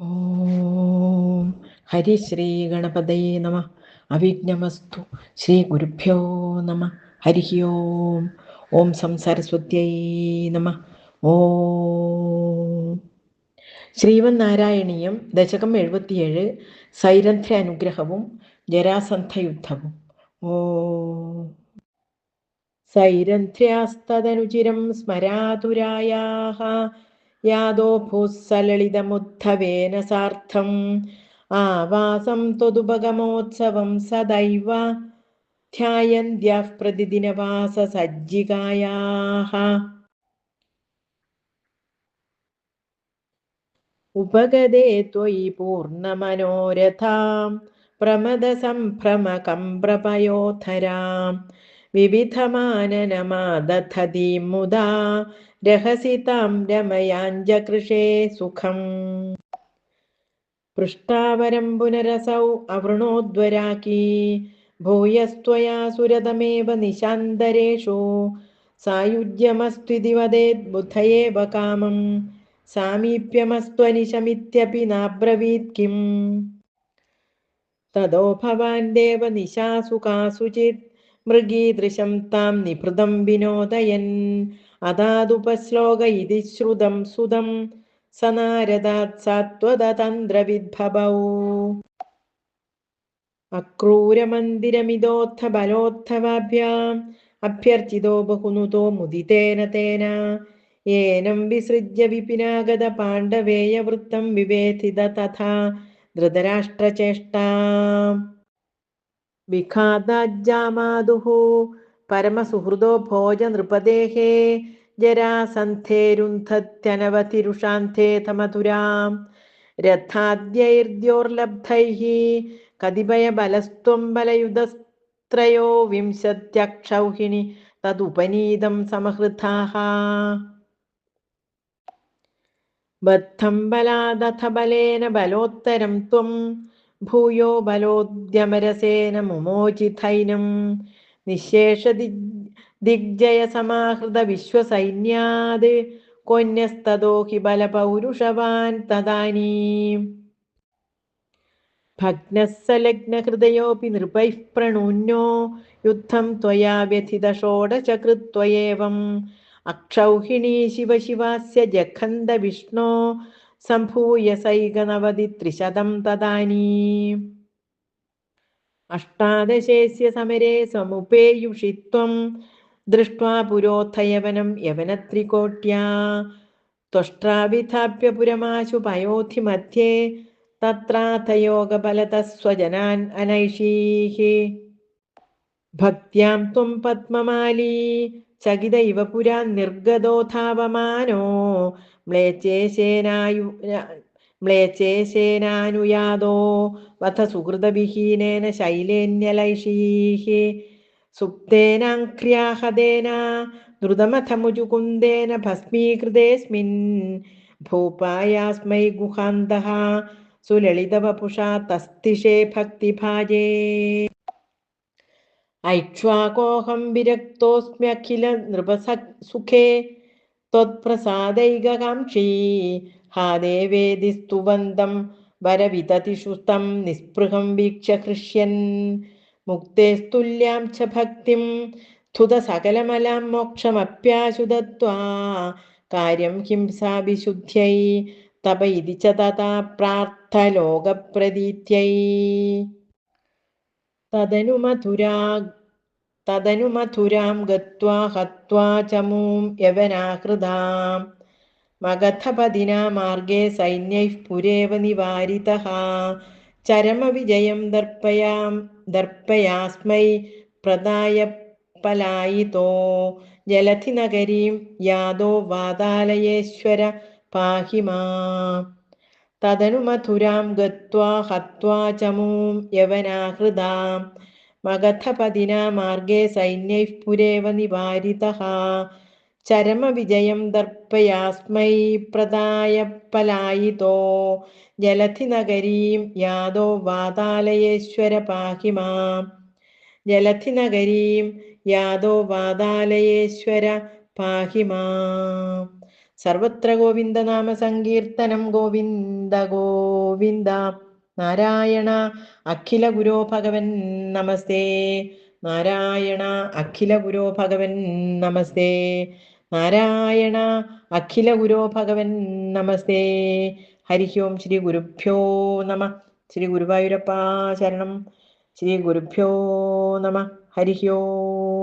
ഓം ഹരിശ്രീ ഗണപതയേ നമ. അവിഘ്നമസ്തു. ശ്രീ ഗുരുഭ്യോ നമ. ഹരി ഓം. ഓം സംസരസ്വത്യൈ നമ. ഓം ശ്രീമന്നാരായണീയം ദശകം 77 സൈരന്ധ്ര അനുഗ്രഹവും ജരാസന്ധയുദ്ധവും. ഓം സൈരന്ധ്ര്യാസ്തദനുചിരം സ്മരാതുരായാഃ യാദോ ഭൂസ്സലളിതമുദ്ധവേന സാർത്ഥം ആവാസം ത്വതുപഗമോത്സവം സദൈവ ധ്യായന്ത്യാഃ പ്രതിദിനവാസസജ്ജികായാഃ. ഉപഗതേ ത്വയി പൂർണ്ണമനോരഥാം പ്രമദസംഭ്രമകമ്പ്രപയോധരാം വിവിധമാനനമാദധതീം മുദാ രഹസി താം രമയാഞ്ജകൃഷേ സുഖം. പൃഷ്ടാവരം പുനരസൗ അവൃണോദ്വരാകീ ഭൂയസ്ത്വയാ സുരതമേവ നിശാന്തരേഷു സായുജ്യമസ്ത്വിതി വദേദ്ബുധയേവ കാമം സാമീപ്യമസ്ത്വനിശമിത്യപി നാബ്രവീത് കിം. തതോ ഭവാൻ ദേവ നിശാസു കാസുചിത് മൃഗീദൃശം താം നിഭൃതം വിനോദയൻ അതാദുപശ്ലോക ഇതി ശ്രുതം സുതം സനാരദാത് സാത്വതതന്ത്രവിദ്ഭവൗ. അക്രൂരമന്ദിരമിതോത്ഥ ബലോത്ഥവാഭ്യാം അഭ്യർച്ചിതോ ബഹുനുതോ മുദിതേന തേന ഏനം വിസൃജ്യ വിപിനാഗത പാണ്ഡവേയവൃത്തം വിവേധിത തഥാ ധൃതരാഷ്ട്രചേഷ്ടാ. വിഘാതാജ്ജാമാതുഃ പരമസുഹൃദോ ഭോജ നൃപതേഃ ജരാസന്ധേരുന്ധത്യനവതിരുഷാന്ധേഥ മധുരാം രഥാദ്യൈർദ്യോർലബ്ധൈഃ കതിപയബലസ്ത്വം ബലയുധസ്ത്രയോ വിംശത്യക്ഷൗഹിണി തദുപനീതം സമഹൃതാഃ. ബദ്ധം ബലാദഥ ബലേന ബലോത്തരം ത്വം ഭൂയോ ബലോദ്യമരസേന മുമോചിതൈനം നിശേഷ ദിഗ്ജയ സമാഹൃത വിശ്വസൈന്യാത് കോന്യസ്തതോ ഹി ബലപൗരുഷവാൻ തദാനീം. ഭഗ്നഃ സലഗ്നഹൃദയോऽപി നൃപൈഃ പ്രണൂന്യോ യുദ്ധം ത്വയാ വ്യഥിത ഷോഡശകൃത്വയേവം അക്ഷൗഹിണീ ശിവ ശിവാസ്യ ജഖന്ത വിഷ്ണോ സംഭൂയ സൈകനവതിത്രിശതം തദാനീം. അഷ്ടാദശേസ്യ സമരേ സമുപേയുഷി ത്വം ദൃഷ്ട്വാ പുരോത്ഥ യവനം യവനത്രികോട്യാ ത്വഷ്ട്രാവിധാപ്യ പുരമാശു പയോധി മധ്യേ തത്രാഥ യോഗബലതഃ സ്വജനാൻ അനൈഷീഃ. ഭക്ത്യാം ത്വം പദ്മമാലീ ചകിത ഇവ പുരാ നിർഗതോധാവമാനോ മ്ലേച്ഛേശേനാനുയാതോ വധ സുഹൃതവിഹീനേന ശൈലേന്യലൈഷീഃ. സുപ്തേനാംഘ്ര്യാഹതേന ദ്രുതമഥ മുചുകുന്ദേന ഭസ്മീകൃതേസ്മിൻ ഭൂപായാസ്മൈ ഗുഹാന്തഃ സുലളിതവപുഷാ തസ്തിഷേ ഭക്തിഭാജേ. ഐക്ഷ്വാകോഹം വിരക്തോസ്മ്യഖില നൃപസുഖേ ത്വത്പ്രസാദൈകകാംക്ഷീ ഹാ ദേവേതി സ്തുവന്തം വരവിതതിഷു തം നിസ്പൃഹം വീക്ഷ്യ ഹൃഷ്യൻ. മുക്തേസ്തുല്യാം ച ഭക്തിം ധുത സകലമലാം മോക്ഷമപ്യാശു ദത്വാ കാര്യം ഹിംസാ വിശുദ്ധ്യൈ തപ ഇതി ച തഥാ പ്രാർത്ഥലോകപ്രതീത്यै. തദനു മധുരാം ഗത്വാ ഹത്വാ ചമൂം യവനാഹൃതാം മഗധപതിനാ മാർഗേ സൈന്യൈഃ പുരേവ നിവാരിതഃ ചരമവിജയം ദർപ്പയാസ്മൈ പ്രദായ പലായിതോ ജലധിനഗരീം യാദോ വാതാലയേശ്വര പാഹി മാം. തദനു മധുരാം ഗത്വാ ഹത്വാ ചമൂം യവനാഹൃതാം മഗധപതിനാ മാർഗേ സൈന്യൈഃ പുരേവ നിവാരിതഃ ചരമവിജയം ദർപ്പയാസ്മൈ പ്രദായ പലായിതോ ജലധിനഗരീം യാദോ വാതാലയേശ്വര പാഹി മാം. ജലധിനഗരീം യാദോ വാതാലയേശ്വര പാഹി മാം. സർവത്ര ഗോവിന്ദനാമ സങ്കീർത്തനം. ഗോവിന്ദ ഗോവിന്ദ. നാരായണ അഖില ഗുരോ ഭഗവൻ നമസ്തേ. നാരായണ അഖില ഗുരോ ഭഗവൻ നമസ്തേ. നാരായണ അഖില ഗുരോ ഭഗവൻ നമസ്തേ. ഹരി ഓം. ശ്രീ ഗുരുഭ്യോ നമ. ശ്രീ ഗുരുവായൂരപ്പാ ശരണം. ശ്രീ ഗുരുഭ്യോ നമ. ഹരി ഓം.